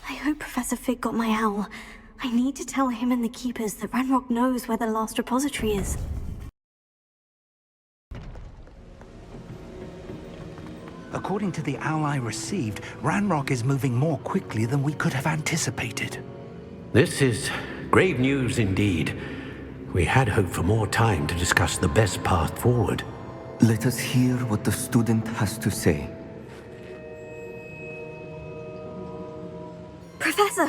I hope Professor Fig got my owl. I need to tell him and the Keepers that Ranrock knows where the last repository is. According to the owl I received, Ranrock is moving more quickly than we could have anticipated. This is grave news indeed. We had hoped for more time to discuss the best path forward. Let us hear what the student has to say. Professor,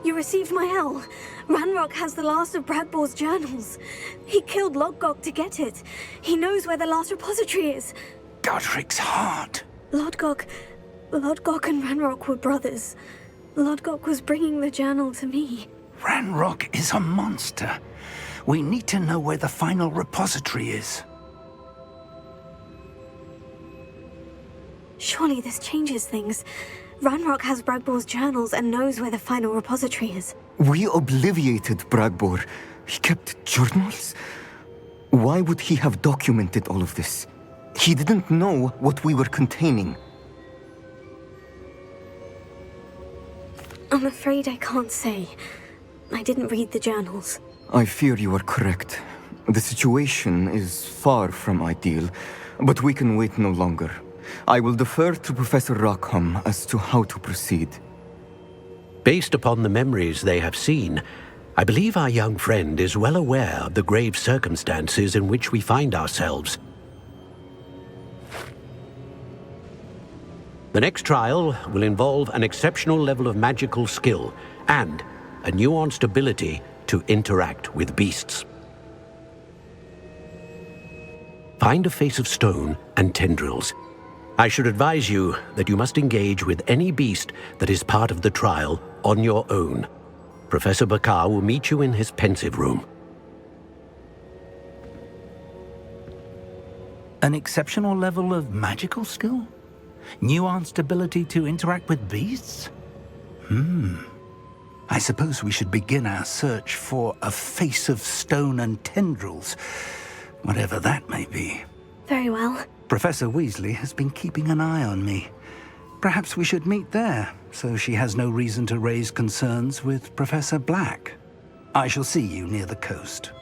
you received my owl. Ranrock has the last of Bradbor's journals. He killed Lodgok to get it. He knows where the last repository is. Godric's heart. Lodgok and Ranrock were brothers. Lodgok was bringing the journal to me. Ranrock is a monster. We need to know where the final repository is. Surely this changes things. Ranrock has Bradbor's journals and knows where the final repository is. We obliviated Bradbor. He kept journals? Why would he have documented all of this? He didn't know what we were containing. I'm afraid I can't say. I didn't read the journals. I fear you are correct. The situation is far from ideal, but we can wait no longer. I will defer to Professor Rockham as to how to proceed. Based upon the memories they have seen, I believe our young friend is well aware of the grave circumstances in which we find ourselves. The next trial will involve an exceptional level of magical skill and a nuanced ability to interact with beasts. Find a face of stone and tendrils. I should advise you that you must engage with any beast that is part of the trial on your own. Professor Bakar will meet you in his pensive room. An exceptional level of magical skill? Nuanced ability to interact with beasts? I suppose we should begin our search for a face of stone and tendrils, whatever that may be. Very well. Professor Weasley has been keeping an eye on me. Perhaps we should meet there, so she has no reason to raise concerns with Professor Black. I shall see you near the coast.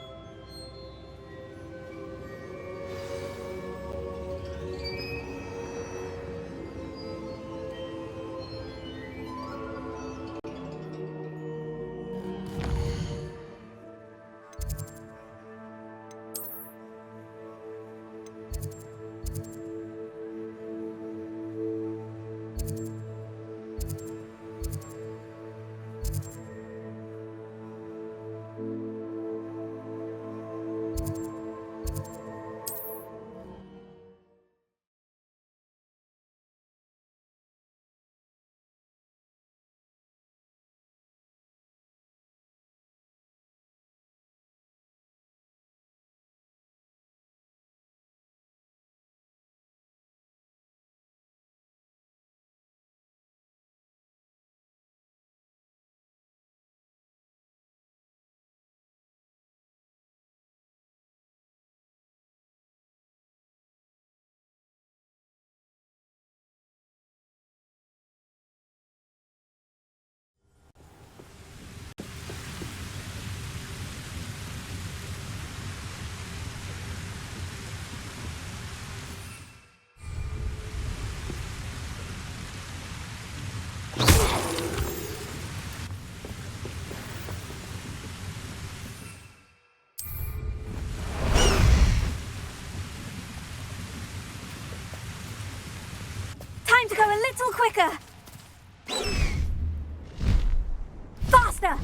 Time to go a little quicker! Faster!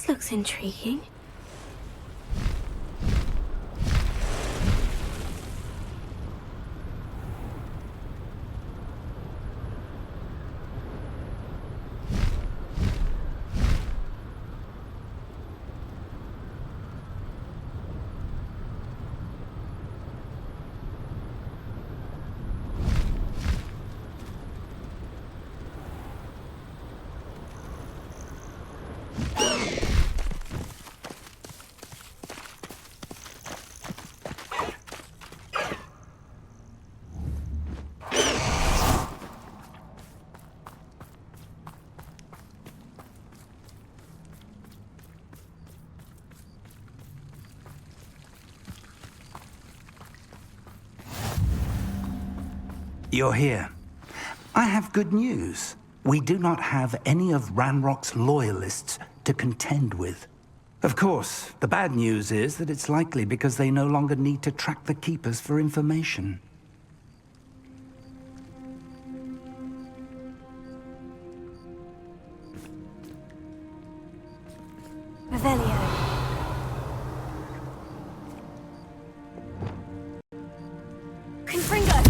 This looks intriguing. You're here. I have good news. We do not have any of Ranrock's loyalists to contend with. Of course, the bad news is that it's likely because they no longer need to track the Keepers for information. Revelio. Confringo!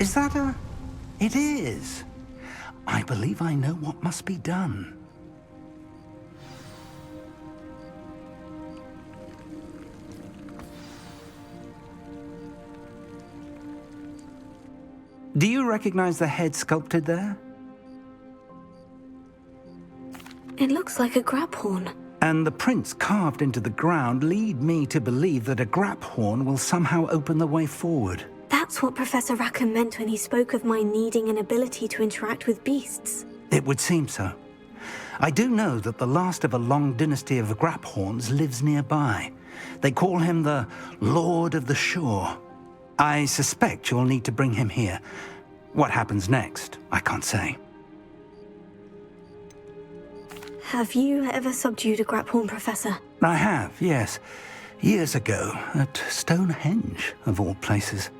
Is that a... It is. I believe I know what must be done. Do you recognize the head sculpted there? It looks like a Graphorn. And the prints carved into the ground lead me to believe that a Graphorn will somehow open the way forward. That's what Professor Rackham meant when he spoke of my needing an ability to interact with beasts. It would seem so. I do know that the last of a long dynasty of Graphorns lives nearby. They call him the Lord of the Shore. I suspect you'll need to bring him here. What happens next, I can't say. Have you ever subdued a Graphorn, Professor? I have, yes. Years ago, at Stonehenge, of all places.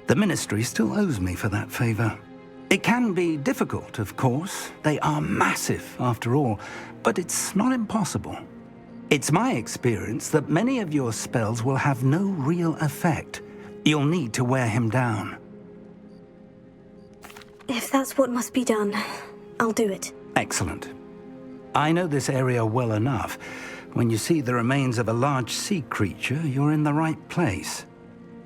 The Ministry still owes me for that favor. It can be difficult, of course. They are massive, after all, but it's not impossible. It's my experience that many of your spells will have no real effect. You'll need to wear him down. If that's what must be done, I'll do it. Excellent. I know this area well enough. When you see the remains of a large sea creature, you're in the right place.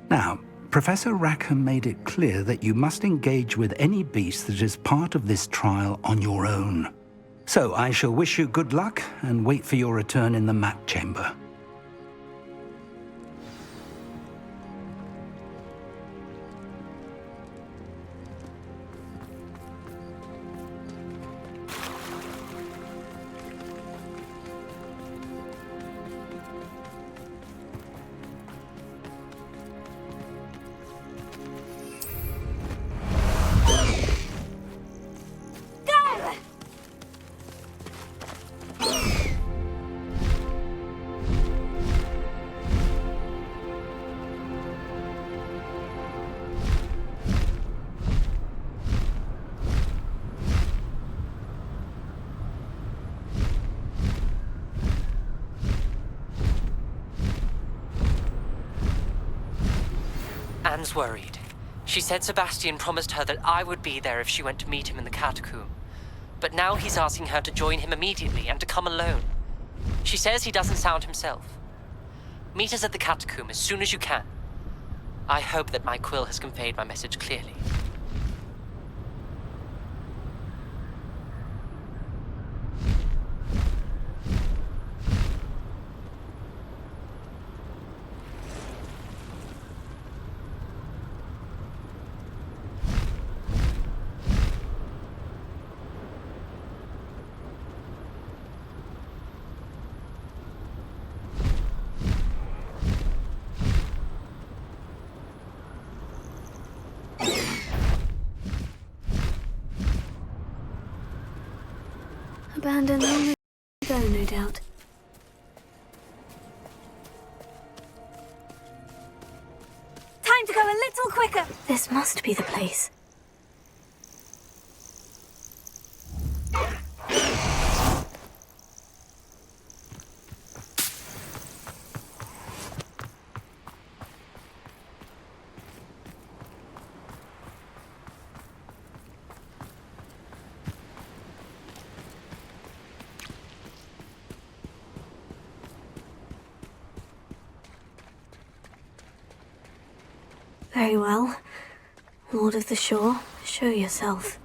Now, Professor Rackham made it clear that you must engage with any beast that is part of this trial on your own. So I shall wish you good luck and wait for your return in the map chamber. Anne's worried. She said Sebastian promised her that I would be there if she went to meet him in the catacomb. But now he's asking her to join him immediately and to come alone. She says he doesn't sound himself. Meet us at the catacomb as soon as you can. I hope that my quill has conveyed my message clearly. Abandoned long ago, no doubt. Time to go a little quicker! This must be the place. Very well. Lord of the Shore, show yourself.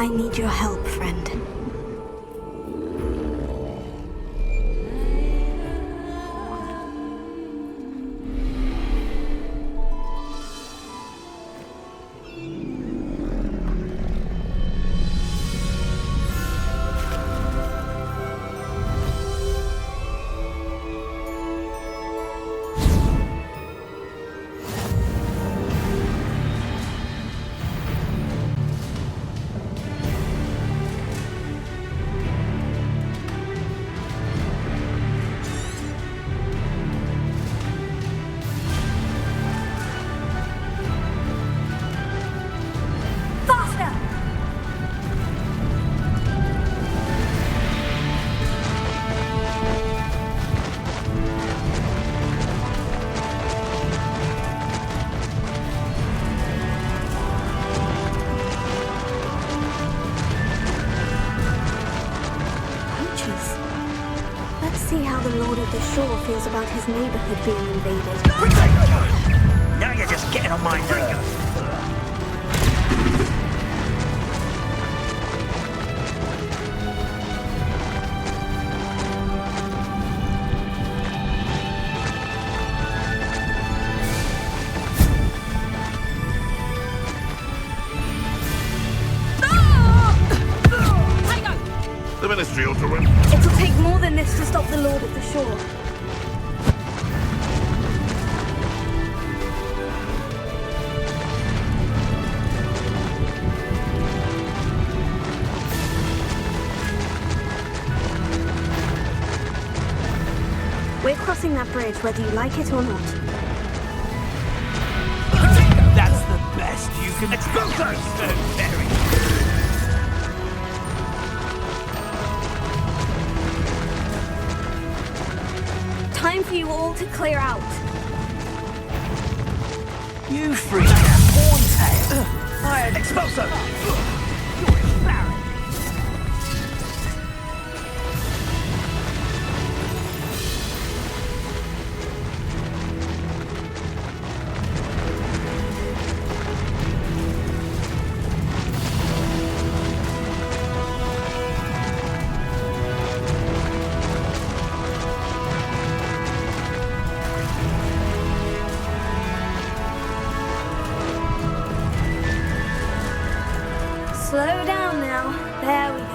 I need your help, friend. Let's see how the Lord of the Shore feels about his neighborhood being invaded. Now you're just getting on my nerves. The Ministry ought to run. It'll take more than this to stop the Lord of the Shore. We're crossing that bridge whether you like it or not. That's the best you can expect. Very. Time for you all to clear out. You freak! Horntail! Iron Expulso! You're embarrassing! Slow down now. There we go.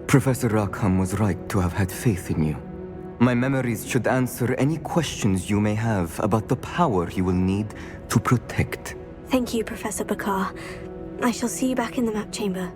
Professor Rackham was right to have had faith in you. My memories should answer any questions you may have about the power you will need to protect. Thank you, Professor Bakar. I shall see you back in the map chamber.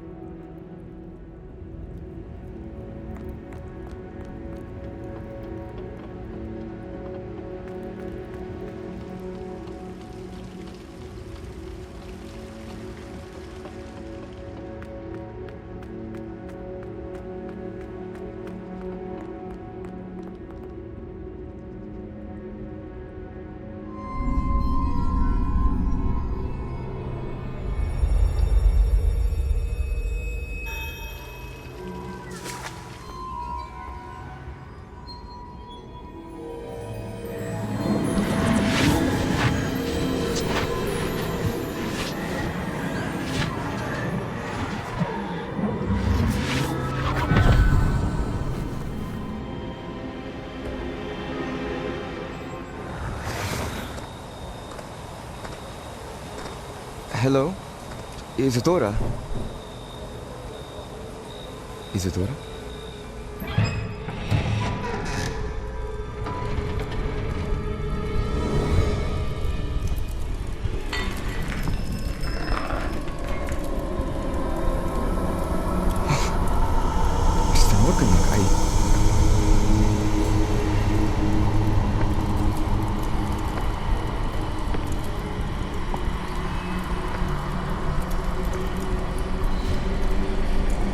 Hello? Isadora? Isadora? Mr. Morganlock,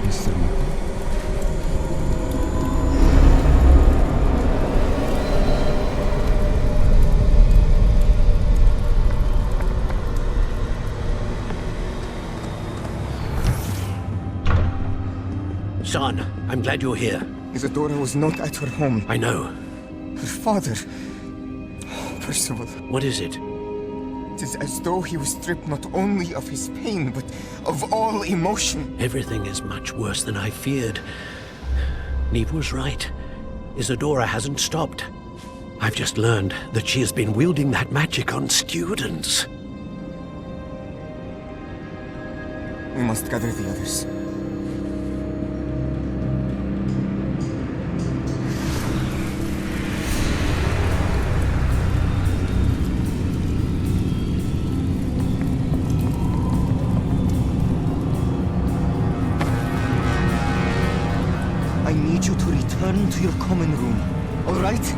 Mr. Morgan? Son, I'm glad you're here. Isadora was not at her home. I know. Her father... Percival, What is it? it is as though he was stripped not only of his pain, but of all emotion. Everything is much worse than I feared. Neve was right. Isadora hasn't stopped. I've just learned that she has been wielding that magic on students. We must gather the others. I need you to return to your common room, all right?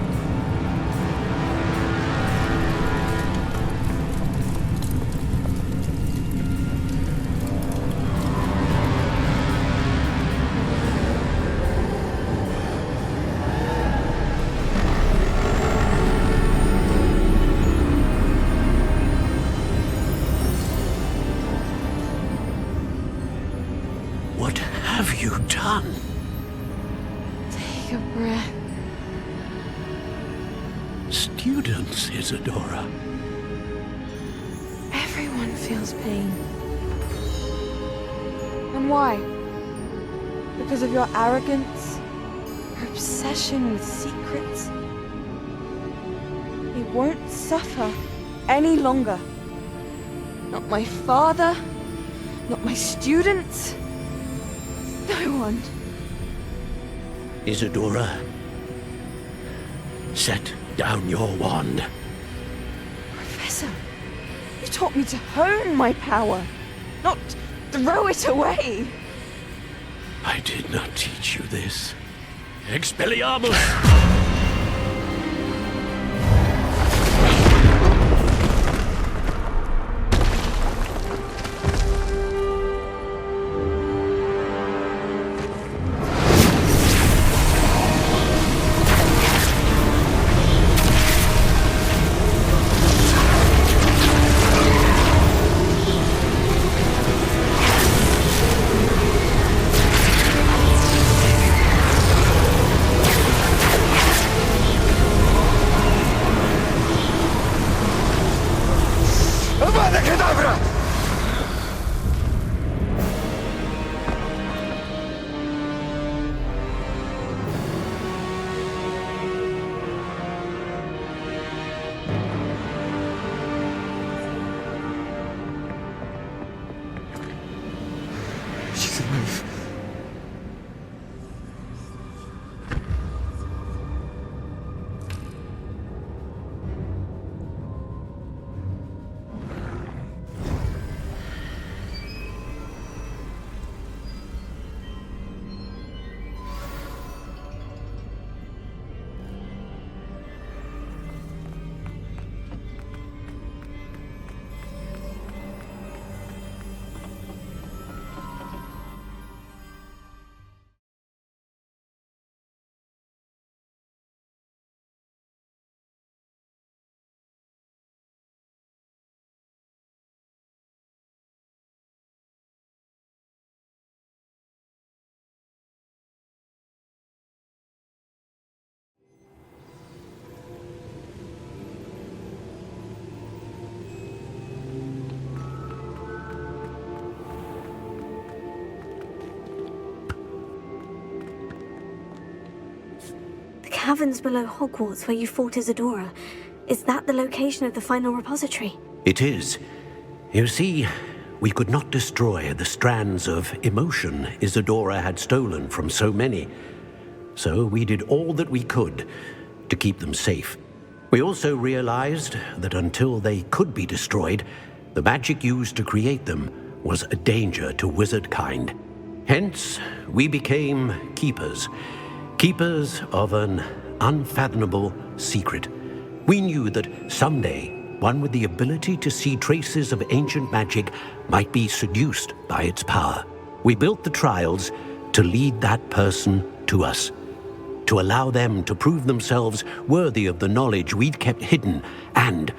What have you done? Take a breath. Students, Isadora. Everyone feels pain. And why? Because of your arrogance? Your obsession with secrets? They won't suffer any longer. Not my father, not my students, no one. Isadora, set down your wand. Professor, you taught me to hone my power, not throw it away. I did not teach you this. Expelliarmus! Avada Kedavra! She's alive. The caverns below Hogwarts where you fought Isadora. Is that the location of the final repository? It is. You see, we could not destroy the strands of emotion Isadora had stolen from so many. So we did all that we could to keep them safe. We also realized that until they could be destroyed, the magic used to create them was a danger to wizard kind. Hence, we became keepers. Keepers of an unfathomable secret. We knew that someday, one with the ability to see traces of ancient magic might be seduced by its power. We built the trials to lead that person to us, to allow them to prove themselves worthy of the knowledge we'd kept hidden and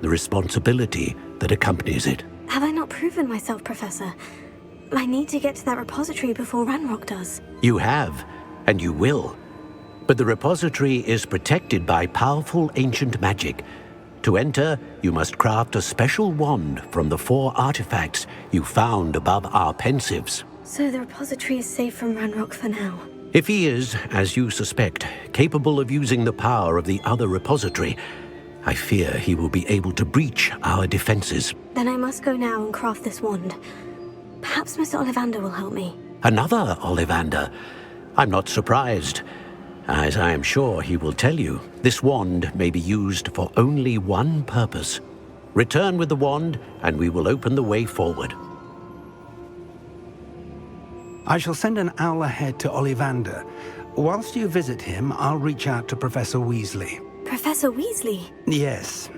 the responsibility that accompanies it. Have I not proven myself, Professor? I need to get to that repository before Ranrock does. You have, and you will. But the repository is protected by powerful ancient magic. To enter, you must craft a special wand from the 4 artifacts you found above our pensives. So the repository is safe from Ranrock for now. If he is, as you suspect, capable of using the power of the other repository, I fear he will be able to breach our defenses. Then I must go now and craft this wand. Perhaps Mr. Ollivander will help me. Another Ollivander? I'm not surprised. As I am sure he will tell you, this wand may be used for only one purpose. Return with the wand, and we will open the way forward. I shall send an owl ahead to Ollivander. Whilst you visit him, I'll reach out to Professor Weasley. Professor Weasley? Yes.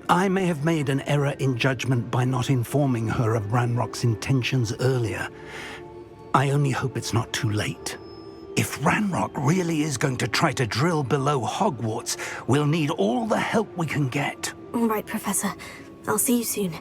I may have made an error in judgment by not informing her of Ranrock's intentions earlier. I only hope it's not too late. If Ranrock really is going to try to drill below Hogwarts, we'll need all the help we can get. All right, Professor. I'll see you soon.